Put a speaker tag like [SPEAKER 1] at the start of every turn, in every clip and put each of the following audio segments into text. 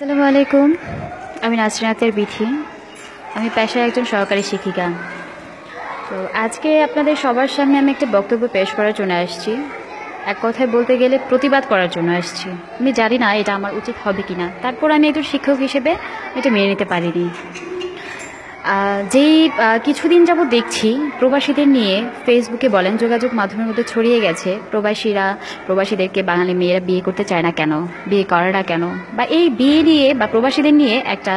[SPEAKER 1] আসসালামু আলাইকুম। আমি নাসরিন আক্তার বিথি। আমি পেশায় একজন সহকারী শিক্ষিকা। তো আজকে আপনাদের সবার সামনে আমি একটা বক্তব্য পেশ করার জন্য আসছি। এক কথায় বলতে গেলে প্রতিবাদ করার জন্য আসছি। আমি জানি না এটা আমার উচিত হবে কি না, তারপর আমি একজন শিক্ষক হিসেবে এটা মেনে নিতে পারিনি। যেই কিছুদিন যাবত দেখছি প্রবাসীদের নিয়ে ফেসবুকে বলেন যোগাযোগ মাধ্যমের মধ্যে ছড়িয়ে গেছে প্রবাসীদেরকে বাঙালি মেয়েরা বিয়ে করতে চায় না কেন, বিয়ে করে না কেন, বা এই বিয়ে নিয়ে বা প্রবাসীদের নিয়ে একটা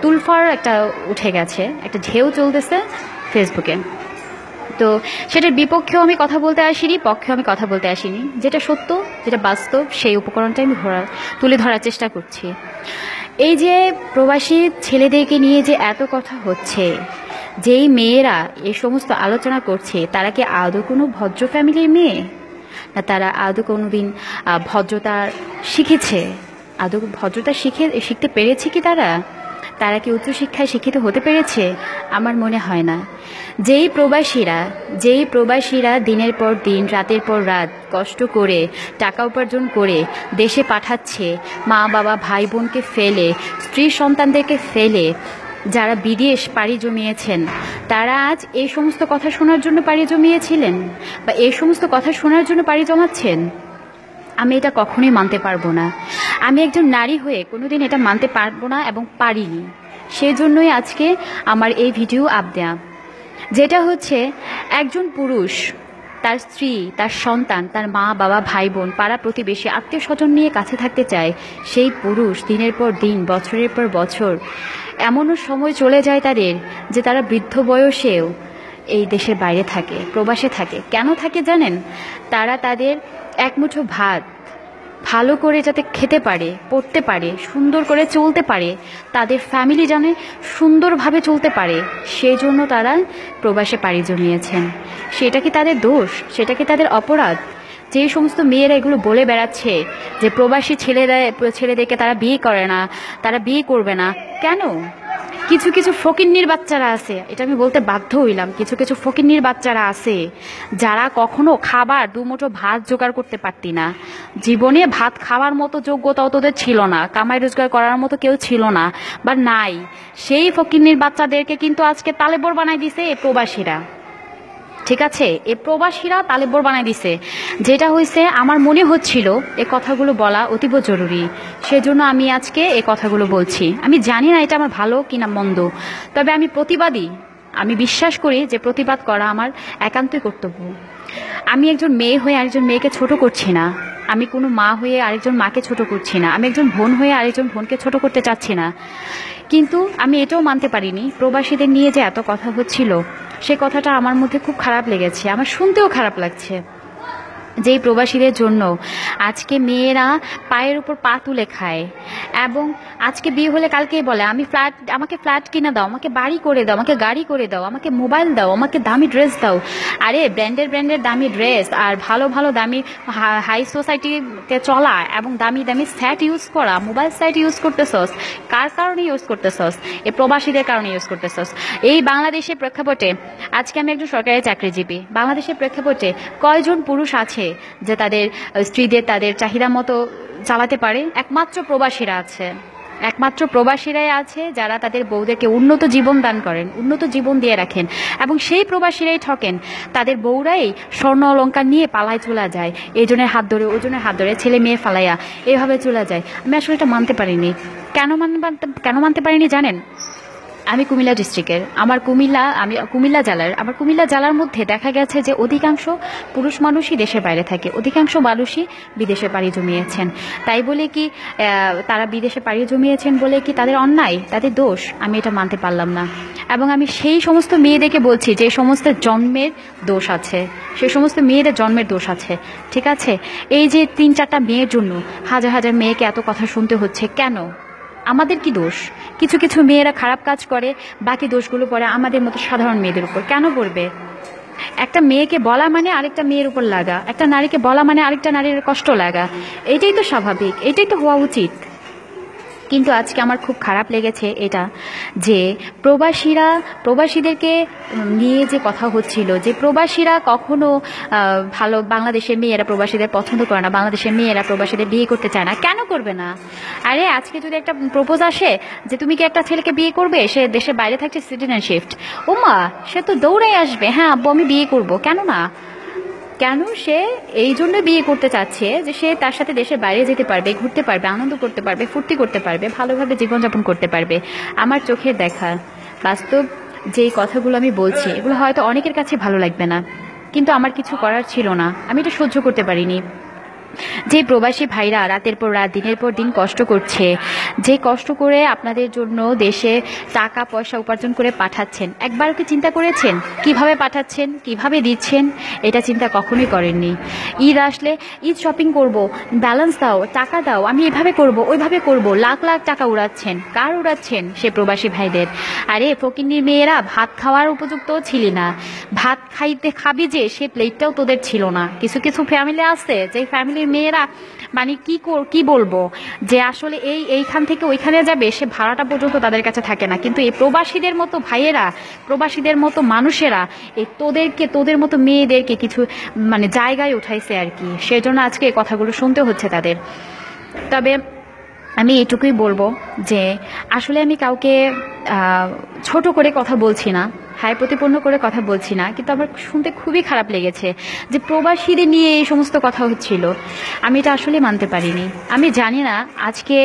[SPEAKER 1] তুলফার একটা উঠে গেছে, একটা ঢেউ চলতেছে ফেসবুকে। তো সেটার বিপক্ষেও আমি কথা বলতে আসিনি, পক্ষেও আমি কথা বলতে আসিনি। যেটা সত্য, যেটা বাস্তব, সেই উপকরণটাই আমি তুলে ধরার চেষ্টা করছি। এই যে প্রবাসী ছেলেদেরকে নিয়ে যে এত কথা হচ্ছে, যেই মেয়েরা এই সমস্ত আলোচনা করছে, তারা কি আদৌ কোনো ভদ্র ফ্যামিলির মেয়ে, না তারা আদৌ কোনো দিন ভদ্রতা শিখেছে, আদৌ ভদ্রতা শিখতে পেরেছে কি তারা কি উচ্চশিক্ষায় শিক্ষিত হতে পেরেছে? আমার মনে হয় না। যেই প্রবাসীরা দিনের পর দিন, রাতের পর রাত কষ্ট করে টাকা উপার্জন করে দেশে পাঠাচ্ছে, মা বাবা ভাই বোনকে ফেলে, স্ত্রী সন্তানদেরকে ফেলে, যারা বিদেশ পাড়ি জমিয়েছেন, তারা আজ এই সমস্ত কথা শোনার জন্য পাড়ি জমিয়েছিলেন বা এই সমস্ত কথা শোনার জন্য পাড়ি জমাচ্ছেন? আমি এটা কখনোই মানতে পারবো না। আমি একজন নারী হয়ে কোনোদিন এটা মানতে পারবো না এবং পারিনি। সেই জন্যই আজকে আমার এই ভিডিও দেয়া, যেটা হচ্ছে একজন পুরুষ তার স্ত্রী, তার সন্তান, তার মা বাবা ভাই বোন, পাড়া প্রতিবেশী, আত্মীয় স্বজন নিয়ে কাছে থাকতে চায়। সেই পুরুষ দিনের পর দিন, বছরের পর বছর, এমনও সময় চলে যায় তাদের যে তারা বৃদ্ধ বয়সেও এই দেশের বাইরে থাকে, প্রবাসে থাকে। কেন থাকে জানেন? তারা তাদের একমুঠো ভাত ভালো করে যাতে খেতে পারে, পড়তে পারে, সুন্দর করে চলতে পারে, তাদের ফ্যামিলি জানে সুন্দরভাবে চলতে পারে, সেই জন্য তারা প্রবাসে পাড়ি জমিয়েছেন। সেটা কি তাদের দোষ? সেটা কি তাদের অপরাধ? যে সমস্ত মেয়েরা এগুলো বলে বেড়াচ্ছে যে প্রবাসী ছেলেদেরকে তারা বিয়ে করে না, তারা বিয়ে করবে না, কেন? কিছু কিছু ফকিন্নির বাচ্চারা আছে, এটা আমি বলতে বাধ্য হইলাম, কিছু কিছু ফকিন্নির বাচ্চারা আছে যারা কখনো খাবার দুমুঠো ভাত জোগাড় করতে পারতি না, জীবনে ভাত খাওয়ার মতো যোগ্যতাও তোদের ছিল না, কামাই রোজগার করার মতো কেউ ছিল না বা নাই। সেই ফকিন্নির বাচ্চাদেরকে কিন্তু আজকে তালেবর বানাই দিছে এই প্রবাসীরা। ঠিক আছে, এই প্রবাসীরা তালেবর বানাই দিছে। যেটা হয়েছে, আমার মনে হচ্ছিল এই কথাগুলো বলা অতীব জরুরি, সেজন্য আমি আজকে এই কথাগুলো বলছি। আমি জানি না এটা আমার ভালো কিনা মন্দ, তবে আমি প্রতিবাদী। আমি বিশ্বাস করি যে প্রতিবাদ করা আমার একান্তই কর্তব্য। আমি একজন মেয়ে হয়ে আরেকজন মেয়েকে ছোট করছি না, আমি কোনো মা হয়ে আরেকজন মাকে ছোট করছি না, আমি একজন বোন হয়ে আরেকজন বোনকে ছোট করতে চাচ্ছি না। কিন্তু আমি এটাও মানতে পারিনি প্রবাসীদের নিয়ে যে এত কথা হচ্ছিল, সে কথাটা আমার মধ্যে খুব খারাপ লেগেছে, আমার শুনতেও খারাপ লাগছে। যেই প্রবাসীদের জন্য আজকে মেয়েরা পায়ের উপর পা তুলে খায়, এবং আজকে বিয়ে হলে কালকেই বলে আমাকে ফ্ল্যাট কিনে দাও, আমাকে বাড়ি করে দাও, আমাকে গাড়ি করে দাও, আমাকে মোবাইল দাও, আমাকে দামি ড্রেস দাও। আরে ব্র্যান্ডের দামি ড্রেস আর ভালো ভালো দামি হাই সোসাইটিতে চলা এবং দামি দামি সেট ইউজ করা, মোবাইল সেট ইউজ করতেছস, কার কারণে ইউজ করতেছস? এই প্রবাসীদের কারণে ইউজ করতেছস। এই বাংলাদেশের প্রেক্ষাপটে আজকে আমি একজন সরকারি চাকরিজীবী, বাংলাদেশের প্রেক্ষাপটে কয়জন পুরুষ আছে যে তাদের স্ত্রীদের তাদের চাহিদা মতো চালাতে পারে? একমাত্র প্রবাসীরাই আছে যারা তাদের বউদেরকে উন্নত জীবন দান করেন, উন্নত জীবন দিয়ে রাখেন, এবং সেই প্রবাসীরাই ঠকেন। তাদের বউরাই স্বর্ণ অলংকার নিয়ে পালায় চলে যায়, এজনের হাত ধরে ওজনের হাত ধরে, ছেলে মেয়ে ফালাইয়া এভাবে চলে যায়। আমি আসলে এটা মানতে পারিনি। কেন মানতে পারিনি জানেন? আমি কুমিল্লা ডিস্ট্রিক্টের, আমার কুমিল্লা জেলার মধ্যে দেখা গেছে যে অধিকাংশ পুরুষ মানুষই দেশের বাইরে থাকে, অধিকাংশ মানুষই বিদেশে পাড়ি জমিয়েছেন। তাই বলে কি তারা বিদেশে পাড়ি জমিয়েছেন বলে কি তাদের অন্যায়, তাদের দোষ? আমি এটা মানতে পারলাম না। এবং আমি সেই সমস্ত মেয়েদেরকে বলছি যে সমস্ত জন্মের দোষ আছে, সেই সমস্ত মেয়েদের জন্মের দোষ আছে। ঠিক আছে, এই যে 3-4টা মেয়ের জন্য হাজার হাজার মেয়েকে এত কথা শুনতে হচ্ছে, কেন? আমাদের কি দোষ? কিছু কিছু মেয়েরা খারাপ কাজ করে, বাকি দোষগুলো পড়ে আমাদের মতো সাধারণ মেয়েদের উপর। কেন পড়বে? একটা মেয়েকে বলা মানে আরেকটা মেয়ের উপর লাগা, একটা নারীকে বলা মানে আরেকটা নারীর কষ্ট লাগা। এটাই তো স্বাভাবিক, এটাই তো হওয়া উচিত। কিন্তু আজকে আমার খুব খারাপ লেগেছে এটা, যে প্রবাসীদেরকে নিয়ে যে কথা হচ্ছিল, যে প্রবাসীরা কখনো ভালো, বাংলাদেশের মেয়েরা প্রবাসীদের পছন্দ করে না, বাংলাদেশের মেয়েরা প্রবাসীদের বিয়ে করতে চায় না। কেন করবে না? আরে আজকে যদি একটা প্রপোজ আসে যে তুমি কি একটা ছেলেকে বিয়ে করবে, সে দেশের বাইরে থাকছে, সিটিজেনশিপ, ওমা সে তো দৌড়ে আসবে, হ্যাঁ আব্বু আমি বিয়ে করব। কেন না? কেন সে এই জন্য বিয়ে করতে চাচ্ছে যে সে তার সাথে দেশের বাইরে যেতে পারবে, ঘুরতে পারবে, আনন্দ করতে পারবে, ফুর্তি করতে পারবে, ভালোভাবে জীবনযাপন করতে পারবে। আমার চোখের দেখা বাস্তব যেই কথাগুলো আমি বলছি, এগুলো হয়তো অনেকের কাছে ভালো লাগবে না, কিন্তু আমার কিছু করার ছিল না, আমি এটা সহ্য করতে পারিনি। যে প্রবাসী ভাইরা রাতের পর রাত দিনের পর দিন কষ্ট করছে, যে কষ্ট করে আপনাদের জন্য দেশে টাকা পয়সা উপার্জন করে পাঠাচ্ছেন, একবার কি চিন্তা করেছেন কিভাবে পাঠাচ্ছেন, কিভাবে দিচ্ছেন? এটা চিন্তা কখনোই করেননি। ঈদ আসলে ঈদ শপিং করব, ব্যালেন্স দাও, টাকা দাও, আমি এভাবে করব, ওইভাবে করব, লাখ লাখ টাকা উড়াচ্ছেন। কার উড়াচ্ছেন? সে প্রবাসী ভাইদের। আরে ফকিন্নির মেয়েরা ভাত খাওয়ার উপযুক্তও ছিলি না, ভাত খাবি যে সে প্লেটটাও তোদের ছিল না। কিছু কিছু ফ্যামিলি আছে যে ফ্যামিলির মেয়েরা মানে কি বলবো, যে আসলে এইখান থেকে ওইখানে যাবে, সে ভাড়াটা পর্যন্ত তাদের কাছে থাকে না। কিন্তু এই প্রবাসীদের মতো ভাইয়েরা, প্রবাসীদের মতো মানুষেরা এই তোদের মতো মেয়েদেরকে কিছু মানে জায়গায় উঠাইছে আর কি, সেজন্য আজকে এই কথাগুলো শুনতে হচ্ছে তাদের। তবে আমি এটুকুই বলবো যে আসলে আমি কাউকে ছোট করে কথা বলছি না, হাই প্রতিপন্ন করে কথা বলছি না, কিন্তু আমার শুনতে খুবই খারাপ লেগেছে যে প্রবাসীদের নিয়ে এই সমস্ত কথা হচ্ছিল। আমি এটা আসলে মানতে পারিনি। আমি জানি না আজকে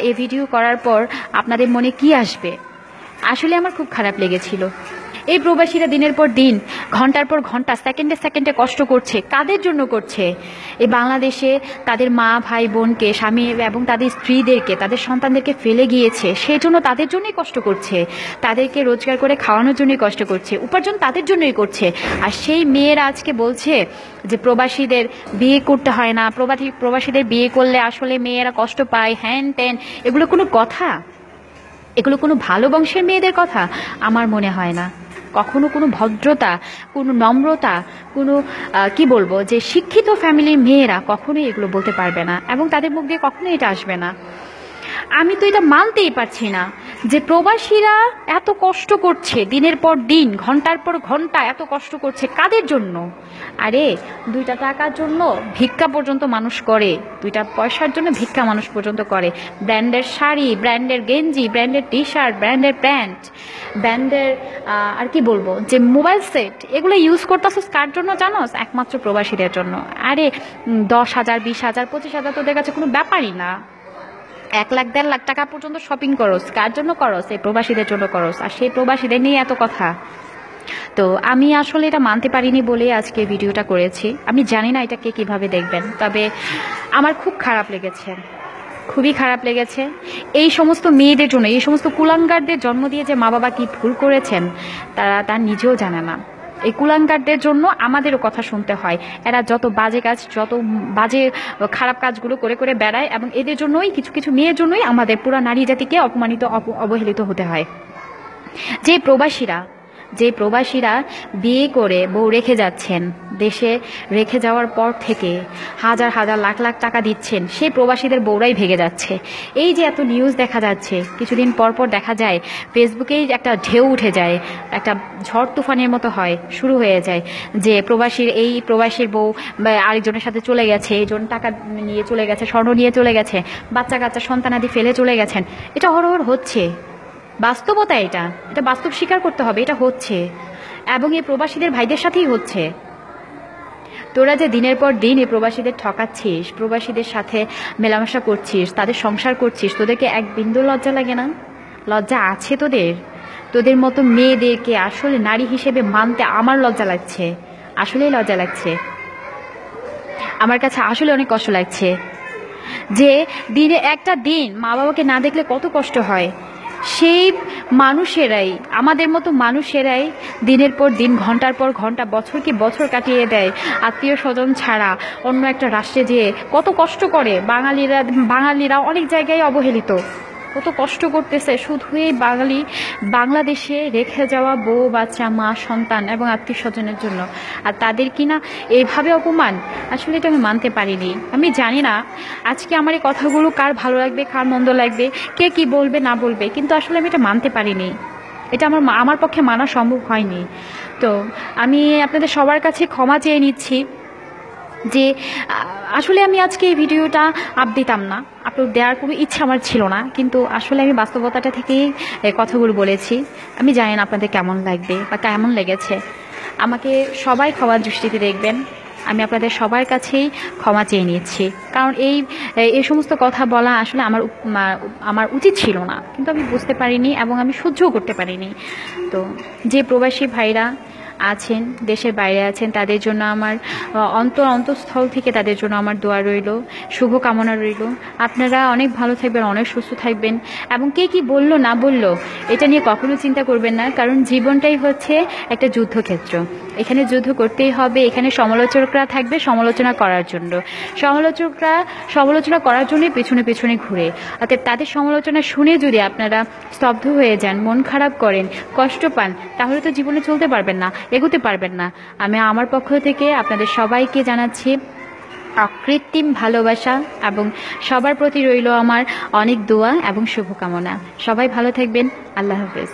[SPEAKER 1] এই ভিডিও করার পর আপনাদের মনে কি আসবে। আসলে আমার খুব খারাপ লেগেছিল। এই প্রবাসীরা দিনের পর দিন, ঘন্টার পর ঘন্টা, সেকেন্ডে সেকেন্ডে কষ্ট করছে। কাদের জন্য করছে? এই বাংলাদেশে তাদের মা ভাই বোনকে, স্বামী এবং তাদের স্ত্রীদেরকে, তাদের সন্তানদেরকে ফেলে গিয়েছে, সেই জন্য তাদের জন্যই কষ্ট করছে, তাদেরকে রোজগার করে খাওয়ানোর জন্যই কষ্ট করছে, উপার্জন তাদের জন্যই করছে। আর সেই মেয়েরা আজকে বলছে যে প্রবাসীদের বিয়ে করতে হয় না, প্রবাসীদের বিয়ে করলে আসলে মেয়েরা কষ্ট পায়, হ্যান ত্যান। এগুলো কোনো কথা? এগুলো কোনো ভালো বংশের মেয়েদের কথা? আমার মনে হয় না। কখনো কোনো ভদ্রতা, কোনো নম্রতা, কোনো কি বলবো, যে শিক্ষিত ফ্যামিলির মেয়েরা কখনোই এগুলো বলতে পারবে না, এবং তাদের মুখ দিয়ে কখনোই এটা আসবে না। আমি তো এটা মানতেই পারছি না যে প্রবাসীরা এত কষ্ট করছে, দিনের পর দিন, ঘন্টার পর ঘন্টা এত কষ্ট করছে। কাদের জন্য? আরে 2টা টাকার জন্য ভিক্ষা পর্যন্ত মানুষ করে, 2টা পয়সার জন্য ভিক্ষা মানুষ পর্যন্ত করে। ব্র্যান্ডের শাড়ি, ব্র্যান্ডের গেঞ্জি, ব্র্যান্ডের টি শার্ট, ব্র্যান্ডের প্যান্ট, ব্র্যান্ডের আর কি বলবো, যে মোবাইল সেট, এগুলো ইউজ করতেছিস কার জন্য জানোস? একমাত্র প্রবাসীদের জন্য। আরে 10,000, 20,000, 25,000 তোদের কাছে কোনো ব্যাপারই না। 1 লাখ 1.5 লাখ টাকা পর্যন্ত শপিং করস, কার জন্য করস? এই প্রবাসীদের জন্য করস। আর সেই প্রবাসীদের নিয়ে এত কথা। তো আমি আসলে এটা মানতে পারিনি বলে আজকে ভিডিওটা করেছি। আমি জানি না এটা কে কীভাবে দেখবেন, তবে আমার খুব খারাপ লেগেছে, খুবই খারাপ লেগেছে এই সমস্ত মেয়েদের জন্য। এই সমস্ত কুলাঙ্গারদের জন্ম দিয়ে যে মা বাবা কি ভুল করেছেন তার নিজেও জানে না। এই কুলাঙ্গারদের জন্য আমাদেরও কথা শুনতে হয়। এরা যত বাজে কাজ, যত বাজে খারাপ কাজগুলো করে করে বেড়ায়, এবং এদের জন্যই, কিছু কিছু মেয়ের জন্যই আমাদের পুরা নারী জাতিকে অপমানিত, অবহেলিত হতে হয়। যে প্রবাসীরা বিয়ে করে বউ রেখে যাচ্ছেন, দেশে রেখে যাওয়ার পর থেকে হাজার হাজার লাখ লাখ টাকা দিচ্ছেন, সেই প্রবাসীদের বউরাই ভেঙে যাচ্ছে। এই যে এত নিউজ দেখা যাচ্ছে, কিছুদিন পর পর দেখা যায় ফেসবুকেই একটা ঢেউ উঠে যায়, একটা ঝড় তুফানের মতো হয়, শুরু হয়ে যায় যে প্রবাসীর বউ আরেকজনের সাথে চলে গেছে, এইজন টাকা নিয়ে চলে গেছে, স্বর্ণ নিয়ে চলে গেছে, বাচ্চা কাচ্চা সন্তানাদি ফেলে চলে গেছেন। এটা হরহর হচ্ছে, বাস্তবতা। এটা বাস্তব স্বীকার করতে হবে, এটা হচ্ছে, এবং এই প্রবাসীদের ভাইদের সাথেই হচ্ছে। তোরা যে দিনের পর দিন এই প্রবাসীদের ঠকাচ্ছিস, প্রবাসীদের সাথে মেলামেশা করছিস, তাদের সংসার করছিস, তোদেরকে এক বিন্দু লজ্জা লাগে না? লজ্জা আছে তোদের মতো মেয়েদেরকে আসলে নারী হিসেবে মানতে আমার লজ্জা লাগছে, আসলেই লজ্জা লাগছে। আমার কাছে আসলে অনেক কষ্ট লাগছে যে দিনে একটা দিন মা বাবাকে না দেখলে কত কষ্ট হয়। সেই মানুষেরাই, আমাদের মতো মানুষেরাই দিনের পর দিন, ঘন্টার পর ঘন্টা, বছর কি বছর কাটিয়ে দেয় আত্মীয় স্বজন ছাড়া অন্য একটা রাষ্ট্রে যেয়ে কত কষ্ট করে। বাঙালিরা অনেক জায়গায় অবহেলিত, কত কষ্ট করতেছে শুধু এই বাংলাদেশে রেখে যাওয়া বউ বাচ্চা মা সন্তান এবং আত্মীয় স্বজনের জন্য, আর তাদের কিনা এইভাবে অপমান। আসলে এটা আমি মানতে পারিনি। আমি জানি না আজকে আমার এই কথাগুলো কার ভালো লাগবে কার মন্দ লাগবে, কে কি বলবে না বলবে, কিন্তু আসলে আমি এটা মানতে পারিনি। এটা আমার পক্ষে মানা সম্ভব হয়নি। তো আমি আপনাদের সবার কাছে ক্ষমা চেয়ে নিচ্ছি যে আসলে আমি আজকে এই ভিডিওটা দিতাম না, আপলোড দেওয়ার কোনো ইচ্ছা আমার ছিল না, কিন্তু আসলে আমি বাস্তবতাটা থেকেই কথাগুলো বলেছি। আমি জানি না আপনাদের কেমন লাগবে বা কেমন লেগেছে। আমাকে সবাই ক্ষমার দৃষ্টিতে দেখবেন। আমি আপনাদের সবার কাছেই ক্ষমা চেয়ে নিচ্ছি, কারণ এই সমস্ত কথা বলা আসলে আমার উচিত ছিল না, কিন্তু আমি বুঝতে পারিনি এবং আমি সহ্যও করতে পারিনি। তো যে প্রবাসী ভাইরা আছেন, দেশের বাইরে আছেন, তাদের জন্য আমার অন্তঃস্থল থেকে তাদের জন্য আমার দোয়া রইল, শুভকামনা রইল। আপনারা অনেক ভালো থাকবেন, অনেক সুস্থ থাকবেন, এবং কে কি বলল না বলল এটা নিয়ে কখনো চিন্তা করবেন না, কারণ জীবনটাই হচ্ছে একটা যুদ্ধক্ষেত্র। এখানে যুদ্ধ করতেই হবে। এখানে সমালোচকরা থাকবে সমালোচনা করার জন্য, সমালোচনা করার জন্যই পেছনে পেছনে ঘুরে। অর্থাৎ তাদের সমালোচনা শুনে যদি আপনারা স্তব্ধ হয়ে যান, মন খারাপ করেন, কষ্ট পান, তাহলে তো জীবনে চলতে পারবেন না, এগোতে পারবেন না। আমি আমার পক্ষ থেকে আপনাদের সবাইকে জানাচ্ছি অকৃত্রিম ভালোবাসা, এবং সবার প্রতি রইল আমার অনেক দোয়া এবং শুভকামনা। সবাই ভালো থাকবেন। আল্লাহ হাফেজ।